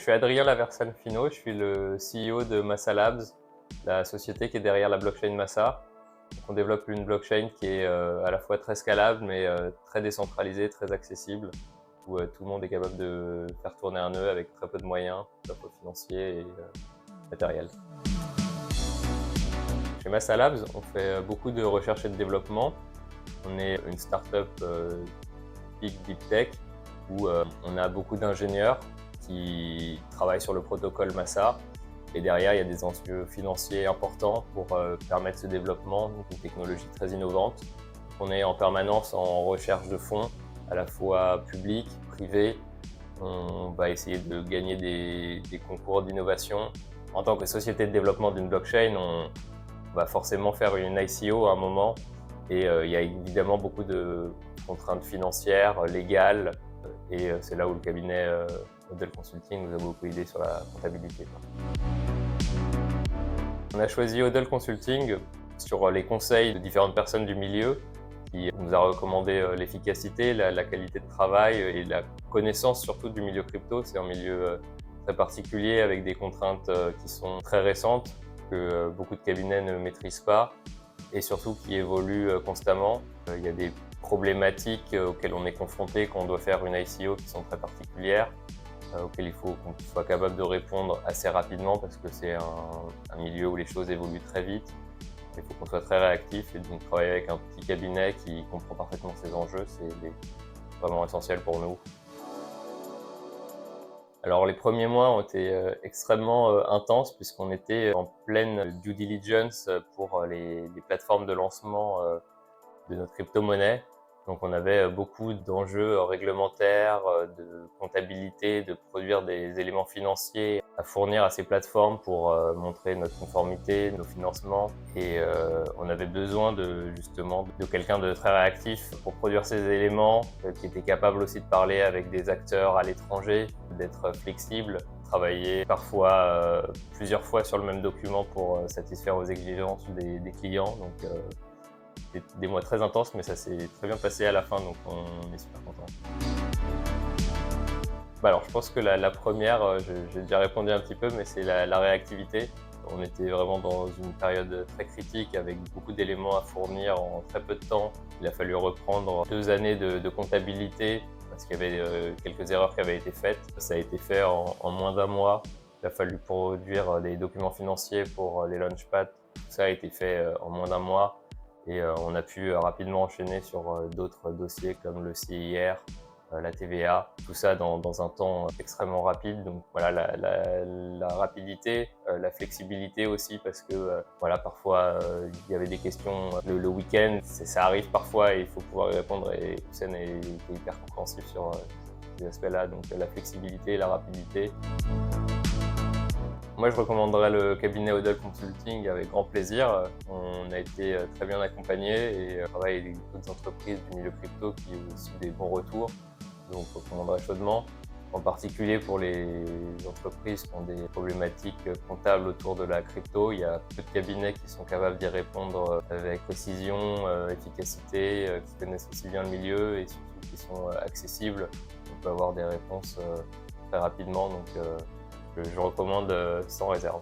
suis Adrien Laversane-Finot, je suis le CEO de Massa Labs, la société qui est derrière la blockchain Massa. Donc, on développe une blockchain qui est à la fois très scalable mais très décentralisée, très accessible, où tout le monde est capable de faire tourner un nœud avec très peu de moyens, à la fois financiers et matériels. Chez Massa Labs, on fait beaucoup de recherche et de développement. On est une start-up Big Deep Tech où on a beaucoup d'ingénieurs qui travaillent sur le protocole Massa. Et derrière, il y a des enjeux financiers importants pour permettre ce développement d'une technologie très innovante. On est en permanence en recherche de fonds, à la fois publics, privés. On va essayer de gagner des concours d'innovation. En tant que société de développement d'une blockchain, on va forcément faire une ICO à un moment. Et il y a évidemment beaucoup de contraintes financières, légales. Et c'est là où le cabinet Odell Consulting nous a beaucoup aidé sur la comptabilité. On a choisi Odell Consulting sur les conseils de différentes personnes du milieu qui nous a recommandé l'efficacité, la qualité de travail et la connaissance surtout du milieu crypto. C'est un milieu très particulier avec des contraintes qui sont très récentes, que beaucoup de cabinets ne maîtrisent pas et surtout qui évoluent constamment. Il y a des problématiques auxquelles on est confronté quand on doit faire une ICO qui sont très particulières, auxquelles il faut qu'on soit capable de répondre assez rapidement parce que c'est un milieu où les choses évoluent très vite. Il faut qu'on soit très réactif et donc travailler avec un petit cabinet qui comprend parfaitement ces enjeux, c'est vraiment essentiel pour nous. Alors les premiers mois ont été extrêmement intenses puisqu'on était en pleine due diligence pour les plateformes de lancement de notre crypto-monnaie. Donc on avait beaucoup d'enjeux réglementaires, de comptabilité, de produire des éléments financiers à fournir à ces plateformes pour montrer notre conformité, nos financements. Et on avait besoin justement de quelqu'un de très réactif pour produire ces éléments, qui était capable aussi de parler avec des acteurs à l'étranger, d'être flexible, travailler parfois plusieurs fois sur le même document pour satisfaire aux exigences des clients. Donc, c'était des mois très intenses, mais ça s'est très bien passé à la fin, donc on est super content. Alors, je pense que la première, j'ai déjà répondu un petit peu, mais c'est la réactivité. On était vraiment dans une période très critique avec beaucoup d'éléments à fournir en très peu de temps. Il a fallu reprendre 2 années de comptabilité parce qu'il y avait quelques erreurs qui avaient été faites. Ça a été fait en moins d'un mois. Il a fallu produire des documents financiers pour les launchpads. Tout ça a été fait en moins d'un mois. Et on a pu rapidement enchaîner sur d'autres dossiers comme le CIR, la TVA, tout ça dans un temps extrêmement rapide. Donc voilà, la rapidité, la flexibilité aussi parce que voilà, parfois il y avait des questions le week-end, ça arrive parfois et il faut pouvoir y répondre et Hussein est hyper compréhensif sur ces aspects-là. Donc la flexibilité et la rapidité. Moi, je recommanderais le cabinet Odell Consulting avec grand plaisir. On a été très bien accompagnés et travaille avec d'autres entreprises du milieu crypto qui ont aussi des bons retours. Donc, je recommanderais chaudement. En particulier pour les entreprises qui ont des problématiques comptables autour de la crypto, il y a peu de cabinets qui sont capables d'y répondre avec précision, efficacité, qui connaissent aussi bien le milieu et surtout qui sont accessibles. On peut avoir des réponses très rapidement. Donc, je recommande sans réserve.